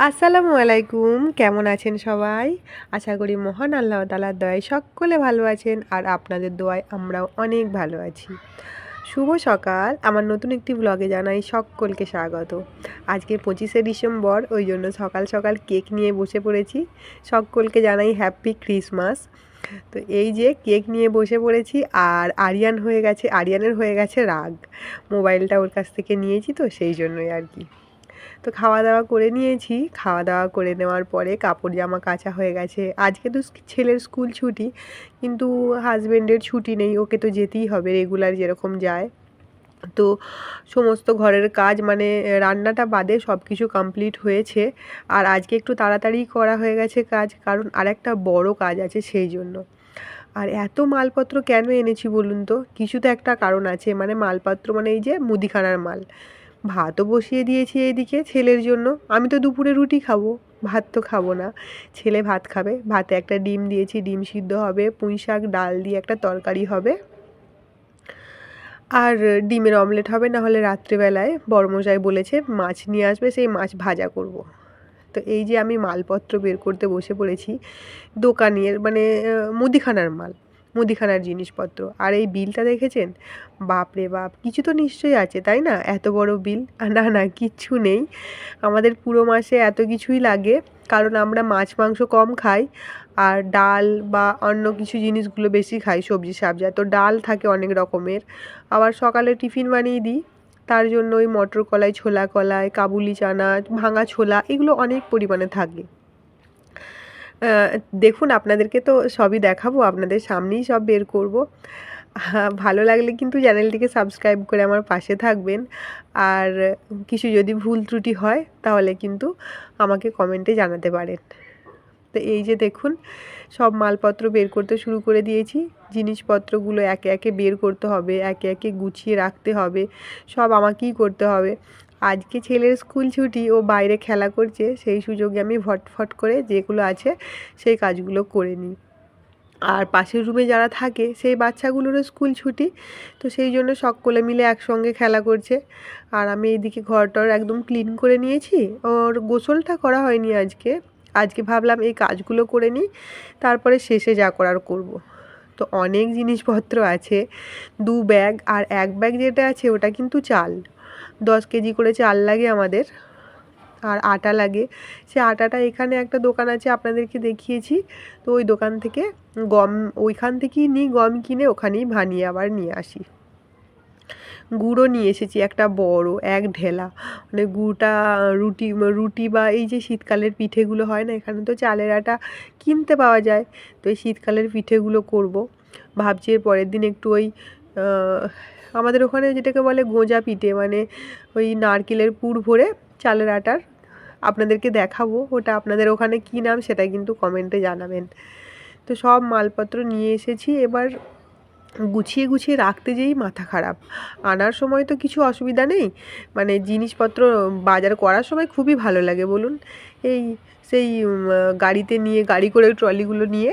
আসসালামু আলাইকুম, কেমন আছেন সবাই? আশা করি মহান আল্লাহ তাআলার দয়ায় সকলে ভালো আছেন আর আপনাদের দোয়ায় আমরাও অনেক ভালো আছি। শুভ সকাল, আমার নতুন একটি ব্লগে জানাই সকলকে স্বাগত। আজকে 25শে ডিসেম্বর, ওই জন্য সকাল সকাল কেক নিয়ে বসে পড়েছি। সকলকে জানাই হ্যাপি ক্রিসমাস। তো এই যে কেক নিয়ে বসে পড়েছি আর আরিয়ানের হয়ে গেছে রাগ। মোবাইলটা ওর কাছ থেকে নিয়েছি তো সেই জন্যই আর কি। তো খাওয়া দাওয়া করে নিয়েছি। খাওয়া দাওয়া করে নেওয়ার পরে কাপড় জামা কাচা হয়ে গেছে। আজকে তো ছেলের স্কুল ছুটি, কিন্তু হাজব্যান্ডের ছুটি নেই, ওকে তো যেতেই হবে রেগুলার যেরকম যায়। তো সমস্ত ঘরের কাজ মানে রান্নাটা বাদে সব কিছু কমপ্লিট হয়েছে। আর আজকে একটু তাড়াতাড়ি করা হয়ে গেছে কাজ, কারণ আরেকটা বড় কাজ আছে সেই জন্য। আর এত মালপত্র কেন এনেছি বলুন তো? কিছু তো একটা কারণ আছে, মানে মালপত্র মানে এই যে মুদিখানার মাল। ভাতও বসিয়ে দিয়েছি এইদিকে ছেলের জন্য। আমি তো দুপুরে রুটি খাবো, ভাত তো খাবো না। ছেলে ভাত খাবে। ভাতে একটা ডিম দিয়েছি, ডিম সিদ্ধ হবে, পুঁই শাক ডাল দিয়ে একটা তরকারি হবে, আর ডিমের অমলেট হবে। না হলে রাত্রিবেলায় বড়মশাই বলেছে মাছ নিয়ে আসবে, সেই মাছ ভাজা করব। তো এই যে আমি মালপত্র বের করতে বসে পড়েছি, দোকানের মানে মুদিখানার মাল, মুদিখানার জিনিসপত্র। আর এই বিলটা দেখেছেন? বাপ রে বাপ, কিছু তো নিশ্চয়ই আছে তাই না? এত বড় বিল। না না, কিচ্ছু নেই। আমাদের পুরো মাসে এত কিছুই লাগে, কারণ আমরা মাছ মাংস কম খাই আর ডাল বা অন্য কিছু জিনিসগুলো বেশি খাই, সবজি সাবজা। তো ডাল থাকে অনেক রকমের। আবার সকালে টিফিন বানিয়ে দিই, তার জন্য ওই মটর কলাই, ছোলা কলাই, কাবুলি চানা, ভাঙা ছোলা, এগুলো অনেক পরিমাণে থাকে। দেখুন, আপনাদেরকে তো সবই দেখাবো, আপনাদের সামনেই সব বের করব। ভালো লাগলে কিন্তু চ্যানেলটিকে সাবস্ক্রাইব করে আমার পাশে থাকবেন। আর কিছু যদি ভুল ত্রুটি হয় তাহলে কিন্তু আমাকে কমেন্টে জানাতে পারেন। তো এই যে দেখুন, সব মালপত্র বের করতে শুরু করে দিয়েছি। জিনিসপত্রগুলো একে একে বের করতে হবে, একে একে গুছিয়ে রাখতে হবে, সব আমাকেই করতে হবে। আজকে ছেলের স্কুল ছুটি, ও বাইরে খেলা করছে, সেই সুযোগে আমি ফটফট করে যেগুলো আছে সেই কাজগুলো করে নিই। আর পাশের রুমে যারা থাকে সেই বাচ্চাগুলোরও স্কুল ছুটি, তো সেই জন্য সকলে মিলে একসঙ্গে খেলা করছে। আর আমি এইদিকে ঘরটর একদম ক্লিন করে নিয়েছি। ওর গোসলটা করা হয়নি আজকে। আজকে ভাবলাম এই কাজগুলো করে নিই, তারপরে শেষে যা করার করব। তো অনেক জিনিসপত্র আছে, 2 ব্যাগ, আর 1 ব্যাগ যেটা আছে ওটা কিন্তু চাল। 10 কেজি করে চাল লাগে আমাদের, আর আটা লাগে। সে আটাটা এখানে একটা দোকান আছে, আপনাদেরকে দেখিয়েছি। তো ওই দোকান থেকে গম, ওইখান থেকেই নিই গম কিনে, ওখানেই ভানিয়ে আবার নিয়ে আসি। গুঁড়ো নিয়ে এসেছি একটা বড় 1 ঢেলা, মানে গুড়টা রুটি রুটি বা এই যে শীতকালের পিঠেগুলো হয় না, এখানে তো চালের আটা কিনতে পাওয়া যায়। তো এই শীতকালের পিঠেগুলো করব। ভাবছি এর পরের দিন একটু ওই আমাদের ওখানে যেটাকে বলে গোঁজা পিঠে, মানে ওই নারকেলের পুর ভরে চালের আটার, আপনাদেরকে দেখাবো ওটা আপনাদের ওখানে কী নাম সেটা কিন্তু কমেন্টে জানাবেন। তো সব মালপত্র নিয়ে এসেছি, এবার গুছিয়ে গুছিয়ে রাখতে যেয়েই মাথা খারাপ। আনার সময় তো কিছু অসুবিধা নেই, মানে জিনিসপত্র বাজার করার সময় খুবই ভালো লাগে বলুন। এই সেই গাড়িতে নিয়ে, গাড়ি করে ট্রলিগুলো নিয়ে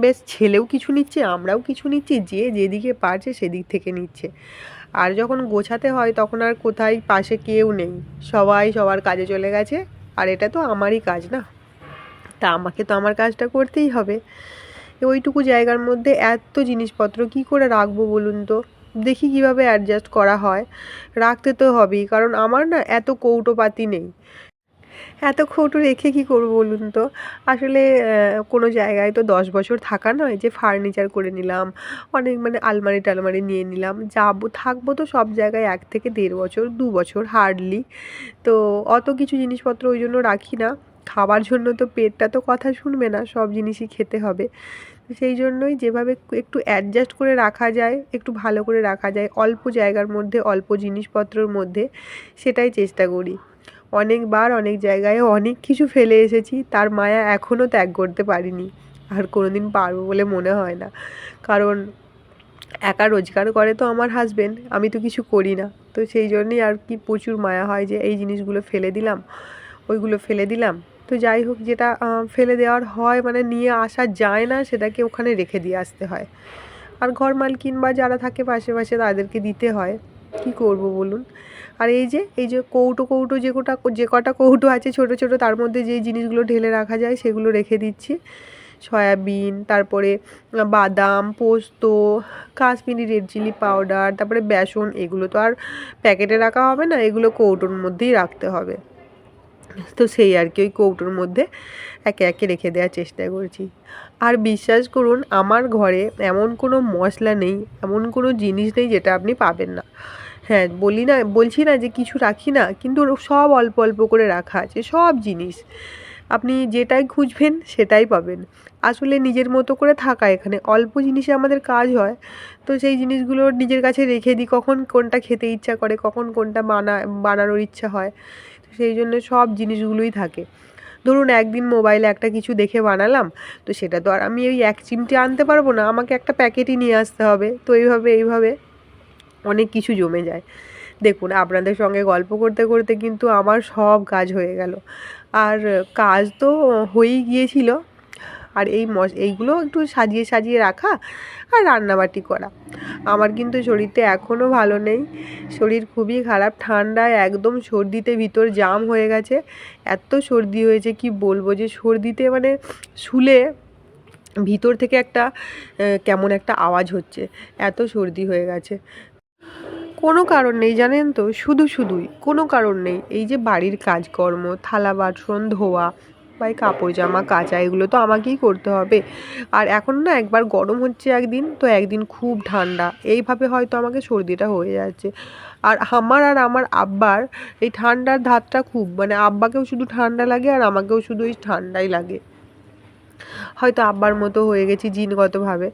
বেশ, ছেলেও কিছু নিচ্ছে, আমরাও কিছু নিচ্ছি, যে যেদিকে পারছে সেদিক থেকে নিচ্ছে। আর যখন গোছাতে হয় তখন আর কোথায় পাশে কেউ নেই, সবাই সবার কাজে চলে গেছে। আর এটা তো আমারই কাজ না, তা আমাকে তো আমার কাজটা করতেই হবে। ওইটুকু জায়গার মধ্যে এত জিনিসপত্র কি করে রাখবো বলুন তো? দেখি কিভাবে অ্যাডজাস্ট করা হয়। রাখতে তো হবেই, কারণ আমার না এত কৌটোপাতি নেই। এত কৌটো রেখে কি করব বলুন তো? আসলে কোনো জায়গায় তো 10 বছর থাকা নয় যে ফার্নিচার করে নিলাম, অনেক মানে আলমারি টালমারি নিয়ে নিলাম, যাবো থাকবো তো সব জায়গায় 1 থেকে 1.5 বছর, 2 বছর হার্ডলি। তো অত কিছু জিনিসপত্র ওই জন্য রাখি না। খাবার জন্য তো পেটটা তো কথা শুনবে না, সব জিনিসই খেতে হবে। সেই জন্যই যেভাবে একটু অ্যাডজাস্ট করে রাখা যায়, একটু ভালো করে রাখা যায় অল্প জায়গার মধ্যে, অল্প জিনিসপত্রের মধ্যে, সেটাই চেষ্টা করি। অনেকবার অনেক জায়গায় অনেক কিছু ফেলে এসেছি, তার মায়া এখনও ত্যাগ করতে পারিনি, আর কোনোদিন পারবো বলে মনে হয় না। কারণ একা রোজগার করে তো আমার হাজবেন্ড, আমি তো কিছু করি না। তো সেই জন্যই আর কি প্রচুর মায়া হয় যে এই জিনিসগুলো ফেলে দিলাম, ওইগুলো ফেলে দিলাম। তো যাই হোক, যেটা ফেলে দেওয়ার হয় মানে নিয়ে আসা যায় না, সেটাকে ওখানে রেখে দিয়ে আসতে হয়। আর ঘর মালকিন বা যারা থাকে পাশে পাশে তাদেরকে দিতে হয়। কি করব বলুন। আর এই যে কৌটো কৌটো যে কটা কৌটো আছে ছোট ছোট, তার মধ্যে যেই জিনিসগুলো ঢেলে রাখা যায় সেগুলো রেখে দিচ্ছি। সয়াবিন, তারপরে বাদাম, পোস্ত, কাশ্মীরি রেড চিলি পাউডার, তারপরে বেসন, এগুলো তো আর প্যাকেটে রাখা হবে না, এগুলো কৌটোর মধ্যেই রাখতে হবে। তো সেই আর কি, ওই কৌটোর মধ্যে একে একে রেখে দেওয়ার চেষ্টা করছি। আর বিশ্বাস করুন, আমার ঘরে এমন কোনো মশলা নেই, এমন কোনো জিনিস নেই যেটা আপনি পাবেন না। হ্যাঁ, বলছি না যে কিছু রাখি না, কিন্তু সব অল্প অল্প করে রাখা আছে, সব জিনিস আপনি যেটাই খুঁজবেন সেটাই পাবেন। আসলে নিজের মতো করে থাকা এখানে, অল্প জিনিসে আমাদের কাজ হয়। তো সেই জিনিসগুলো নিজের কাছে রেখে দিই, কখন কোনটা খেতে ইচ্ছা করে, কখন কোনটা বানানোর ইচ্ছা হয়, তো সেই জন্য সব জিনিসগুলোই থাকে। ধরুন একদিন মোবাইলে একটা কিছু দেখে বানালাম, তো সেটা তো আর আমি ওই এক চিমটে আনতে পারবো না, আমাকে একটা প্যাকেটই নিয়ে আসতে হবে। তো এইভাবে অনেক কিছু জমে যায়। দেখুন, আপনাদের সঙ্গে গল্প করতে করতে কিন্তু আমার সব কাজ হয়ে গেল। আর কাজ তো হয়েই গিয়েছিল। আর এইগুলো একটু সাজিয়ে সাজিয়ে রাখা আর রান্নাবাটি করা। আমার কিন্তু শরীরটা এখনও ভালো নেই, শরীর খুবই খারাপ, ঠান্ডায় একদম সর্দিতে ভিতর জাম হয়ে গেছে। এত সর্দি হয়েছে কি বলবো, যে সর্দিতে মানে শুলে ভিতর থেকে একটা কেমন একটা আওয়াজ হচ্ছে, এত সর্দি হয়ে গেছে। কোনো কারণ নেই জানেন তো, শুধুই কোনো কারণ নেই। এই যে বাড়ির কাজকর্ম, থালা বাসন ধোয়া বা এই কাপড় জামা কাচা, এগুলো তো আমাকেই করতে হবে। আর এখন না একবার গরম হচ্ছে একদিন, তো একদিন খুব ঠান্ডা, এইভাবে হয়তো আমাকে সর্দিটা হয়ে যাচ্ছে। আর আমার আব্বার এই ঠান্ডার ধাতটা খুব, মানে আব্বাকেও শুধু ঠান্ডা লাগে আর আমাকেও শুধু এই ঠান্ডাই লাগে। হয়তো আব্বার মতো হয়ে গেছি জিনগতভাবে।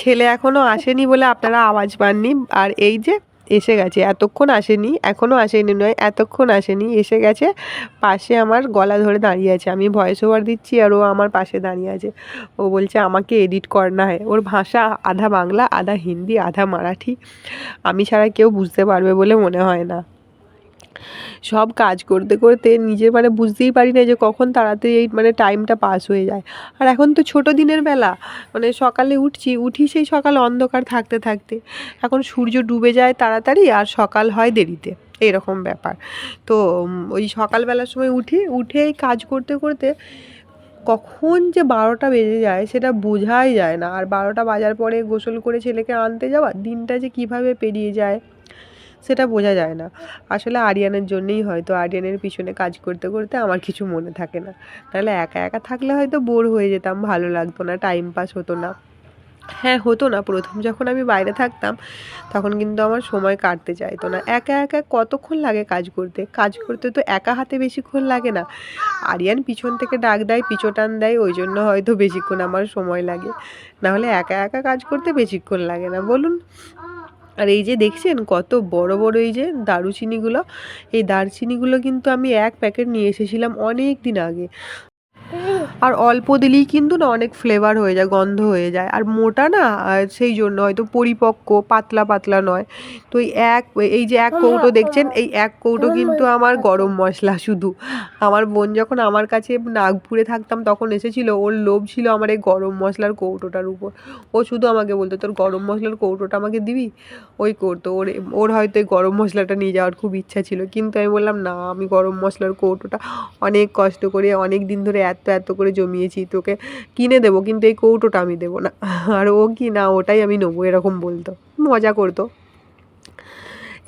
ছেলে এখনও আসেনি বলে আপনারা আওয়াজ পাননি। আর এই যে এসে গেছে, এতক্ষণ আসেনি, এখনও আসেনি নয়, এতক্ষণ আসেনি, এসে গেছে। পাশে আমার গলা ধরে দাঁড়িয়ে আছে, আমি ভয়েস ওভার দিচ্ছি আর ও আমার পাশে দাঁড়িয়ে আছে। ও বলছে আমাকে এডিট করনা হয়। ওর ভাষা আধা বাংলা, আধা হিন্দি, আধা মারাঠি। আমি ছাড়া কেউ বুঝতে পারবে বলে মনে হয় না। সব কাজ করতে করতে নিজের মানে বুঝতেই পারি না যে কখন তাড়াতাড়ি এই মানে টাইমটা পাস হয়ে যায়। আর এখন তো ছোটো দিনের বেলা, মানে সকালে উঠি সেই সকাল অন্ধকার থাকতে থাকতে। এখন সূর্য ডুবে যায় তাড়াতাড়ি আর সকাল হয় দেরিতে, এরকম ব্যাপার। তো ওই সকালবেলার সময় উঠে এই কাজ করতে করতে কখন যে 12টা বেজে যায় সেটা বোঝাই যায় না। আর 12টা বাজার পরে গোসল করে ছেলেকে আনতে যাওয়া, দিনটা যে কীভাবে পেরিয়ে যায় সেটা বোঝা যায় না। আসলে আরিয়ানের জন্যেই হয়তো, আরিয়ানের পিছনে কাজ করতে করতে আমার কিছু মনে থাকে না। তাহলে একা একা থাকলে হয়তো বোর হয়ে যেতাম, ভালো লাগতো না, টাইম পাস হতো না। হ্যাঁ, হতো না, প্রথম যখন আমি বাইরে থাকতাম তখন কিন্তু আমার সময় কাটতে চাইতো না। একা একা কতক্ষণ লাগে কাজ করতে তো একা হাতে বেশিক্ষণ লাগে না। আরিয়ান পিছন থেকে ডাক দেয়, পিছুটান দেয়, ওই জন্য হয়তো বেশিক্ষণ আমার সময় লাগে। নাহলে একা একা কাজ করতে বেশিক্ষণ লাগে না বলুন। আর এই যে দেখছেন কত বড় বড় এই যে দারুচিনিগুলো, এই দারচিনিগুলো কিন্তু আমি এক প্যাকেট নিয়ে এসেছিলাম অনেক দিন আগে। আর অল্প দিলেই কিন্তু না অনেক ফ্লেভার হয়ে যায়, গন্ধ হয়ে যায়। আর মোটা না, সেই জন্য হয়তো পরিপক্ক, পাতলা পাতলা নয়। তো এই যে এক কৌটো দেখছেন, এই এক কৌটো কিন্তু আমার গরম মশলা শুধু। আমার বোন যখন আমার কাছে নাগপুরে থাকতাম তখন এসেছিল, ওর লোভ ছিল আমার এই গরম মশলার কৌটোটার উপর। ও শুধু আমাকে বলতো তোর গরম মশলার কৌটোটা আমাকে দিবি। ওই করতো, ওর হয়তো এই গরম মশলাটা নিয়ে যাওয়ার খুব ইচ্ছা ছিল, কিন্তু আমি বললাম না, আমি গরম মশলার কৌটোটা অনেক কষ্ট করে অনেক দিন ধরে এত এত করে জমিয়েছি, তোকে কিনে দেবো কিন্তু এই কৌটোটা আমি দেবো না। আর ও কি না, ওটাই আমি নেবো, এরকম বলতো, মজা করতো।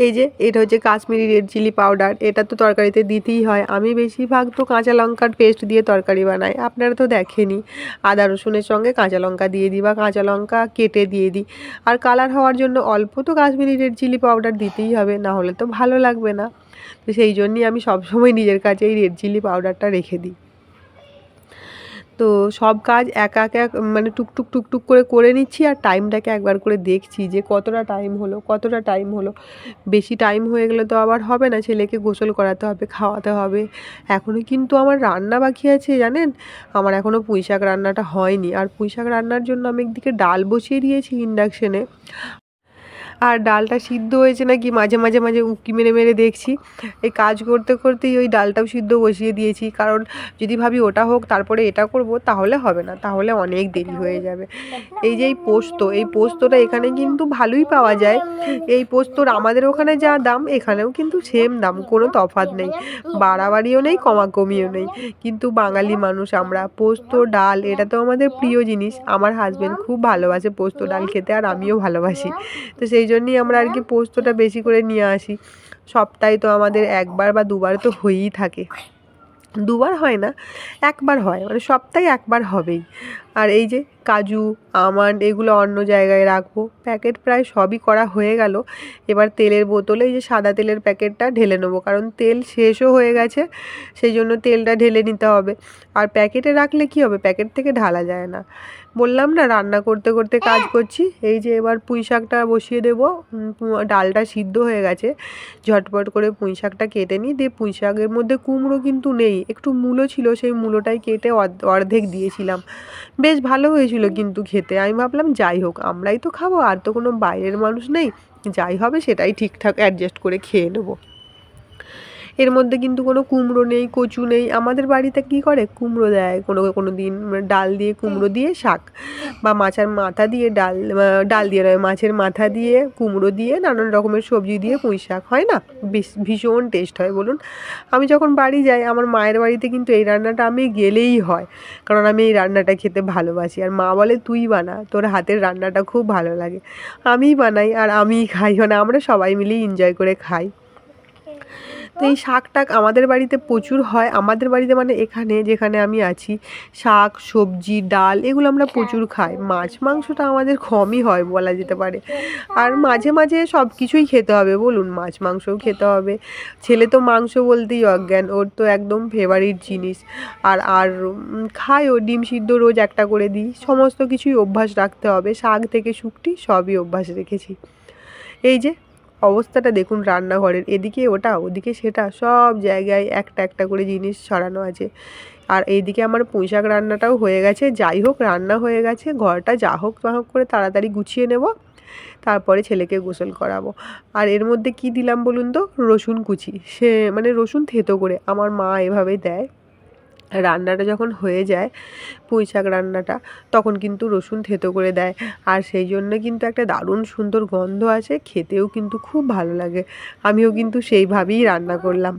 এই যে এটা হচ্ছে কাশ্মীরি রেড চিলি পাউডার, এটা তো তরকারিতে দিতেই হয়। আমি বেশিরভাগ তো কাঁচা লঙ্কার পেস্ট দিয়ে তরকারি বানাই, আপনারা তো দেখেনি। আদা রসুনের সঙ্গে কাঁচা লঙ্কা দিয়ে দিই বা কাঁচা লঙ্কা কেটে দিয়ে দিই। আর কালার হওয়ার জন্য অল্প তো কাশ্মীরি রেড চিলি পাউডার দিতেই হবে, না হলে তো ভালো লাগবে না। তো সেই জন্যই আমি সবসময় নিজের কাছে এই রেড চিলি পাউডারটা রেখে দিই। তো সব কাজ একা একা মানে টুকটুক করে নিচ্ছি, আর টাইমটাকে একবার করে দেখছি যে কতটা টাইম হলো। বেশি টাইম হয়ে গেলে তো আবার হবে না, ছেলেকে গোসল করাতে হবে, খাওয়াতে হবে। এখনও কিন্তু আমার রান্না বাকি আছে জানেন, আমার এখনও পুঁইশাক রান্নাটা হয়নি। আর পুঁইশাক রান্নার জন্য আমি একদিকে ডাল বসিয়ে দিয়েছি ইন্ডাকশনে, আর ডালটা সিদ্ধ হয়েছে নাকি মাঝে মাঝে মাঝে উঁকি মেরে মেরে দেখছি। এই কাজ করতে করতেই ওই ডালটাও সিদ্ধ বসিয়ে দিয়েছি, কারণ যদি ভাবি ওটা হোক তারপরে এটা করব তাহলে হবে না, তাহলে অনেক দেরি হয়ে যাবে। এই যে এই পোস্তটা এখানে কিন্তু ভালোই পাওয়া যায়। এই পোস্তর আমাদের ওখানে যা দাম এখানেও কিন্তু সেম দাম, কোনো তফাৎ নেই, বাড়াবাড়িও নেই কমাকমিও নেই। কিন্তু বাঙালি মানুষ আমরা, পোস্ত ডাল এটা তো আমাদের প্রিয় জিনিস। আমার হাজব্যান্ড খুব ভালোবাসে পোস্ত ডাল খেতে, আর আমিও ভালোবাসি। তো সেই জন্যই আমরা আর কি পোস্তটা বেশি করে নিয়ে আসি। সপ্তাহে তো আমাদের একবার বা দুবার তো হয়েই থাকে, দুবার হয় না, একবার হয়, মানে সপ্তাহে একবার হবেই। আর এই যে কাজু আমন্ড এগুলো অন্য জায়গায় রাখবো। প্যাকেট প্রায় সবই করা হয়ে গেল। এবার তেলের বোতলে এই যে সাদা তেলের প্যাকেটটা ঢেলে নেবো, কারণ তেল শেষও হয়ে গেছে, সেই জন্য তেলটা ঢেলে নিতে হবে। আর প্যাকেটে রাখলে কি হবে, প্যাকেট থেকে ঢালা যায় না। বললাম না রান্না করতে করতে কাজ করছি। এই যে এবার পুঁই শাকটা বসিয়ে দেবো। ডালটা সিদ্ধ হয়ে গেছে, ঝটপট করে পুঁই শাকটা কেটে নিই। দিয়ে পুঁই শাকের মধ্যে কুমড়ো কিন্তু নেই, একটু মূলো ছিল, সেই মূলোটাই কেটে অর্ধেক দিয়েছিলাম। বেশ ভালো হয়েছিল কিন্তু খেতে। আমি ভাবলাম যাই হোক, আমরাই তো খাবো, আর তো কোনো বাইরের মানুষ নেই, যাই হবে সেটাই ঠিকঠাক অ্যাডজাস্ট করে খেয়ে নেবো। এর মধ্যে কিন্তু কোনো কুমড়ো নেই, কচু নেই। আমাদের বাড়িতে কি করে, কুমড়ো দেয় কোনো দিন, ডাল দিয়ে কুমড়ো দিয়ে শাক, বা মাছের মাথা দিয়ে ডাল দিয়ে নয়, মাছের মাথা দিয়ে কুমড়ো দিয়ে নানান রকমের সবজি দিয়ে পুঁই শাক হয় না, ভীষণ টেস্ট হয় বলুন। আমি যখন বাড়ি যাই, আমার মায়ের বাড়িতে কিন্তু এই রান্নাটা আমি গেলেই হয়, কারণ আমি এই রান্নাটা খেতে ভালোবাসি। আর মা বলে তুই বানা, তোর হাতের রান্নাটা খুব ভালো লাগে। আমিই বানাই আর আমিই খাই, মানে আমরা সবাই মিলেই এনজয় করে খাই। তো এই শাক টাক আমাদের বাড়িতে প্রচুর হয়। আমাদের বাড়িতে মানে এখানে যেখানে আমি আছি, শাক সবজি ডাল এগুলো আমরা প্রচুর খাই। মাছ মাংসটা আমাদের কমই হয় বলা যেতে পারে। আর মাঝে মাঝে সব কিছুই খেতে হবে বলুন, মাছ মাংসও খেতে হবে। ছেলে তো মাংস বলতেই অজ্ঞান, ওর তো একদম ফেভারিট জিনিস। আর খায় ও, ডিম সিদ্ধ রোজ একটা করে দিই। সমস্ত কিছুই অভ্যাস রাখতে হবে, শাক থেকে শুকটি সবই অভ্যাস রেখেছি। এই যে অবস্থাটা দেখুন রান্নাঘরের, এদিকে ওটা ওদিকে সেটা, সব জায়গায় একটা একটা করে জিনিস ছড়ানো আছে। আর এইদিকে আমার পুঁই শাক রান্নাটাও হয়ে গেছে। যাই হোক, রান্না হয়ে গেছে, ঘরটা যা হোক না হোক করে তাড়াতাড়ি গুছিয়ে নেব, তারপরে ছেলেকে গোসল করাবো। আর এর মধ্যে কি দিলাম বলুন তো, রসুন কুচি, সে মানে রসুন থেতো করে আমার মা এভাবেই দেয়। রান্নাটা যখন হয়ে যায়, পুঁই শাক রান্নাটা, তখন কিন্তু রসুন থেতো করে দেয়। আর সেই জন্য কিন্তু একটা দারুণ সুন্দর গন্ধ আসে, খেতেও কিন্তু খুব ভালো লাগে। আমিও কিন্তু সেইভাবেই রান্না করলাম।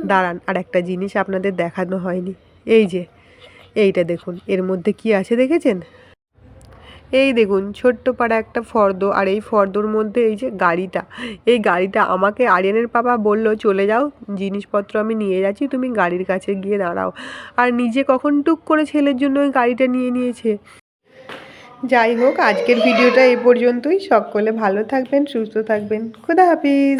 দাঁড়ান, আর একটা জিনিস আপনাদের দেখানো হয়নি। এই যে এইটা দেখুন, এর মধ্যে কি আছে দেখেছেন? এই দেখুন ছোট্ট পাড়া একটা ফর্দ, আর এই ফর্দর মধ্যে এই যে গাড়িটা, এই গাড়িটা আমাকে আরিয়ানের বাবা বলল চলে যাও, জিনিসপত্র আমি নিয়ে যাচ্ছি, তুমি গাড়ির কাছে গিয়ে দাঁড়াও। আর নিজে কখন টুক করে ছেলের জন্য ওই গাড়িটা নিয়ে নিয়েছে। যাই হোক, আজকের ভিডিওটা এই পর্যন্তই। সকলে ভালো থাকবেন, সুস্থ থাকবেন। খোদা হাফিজ।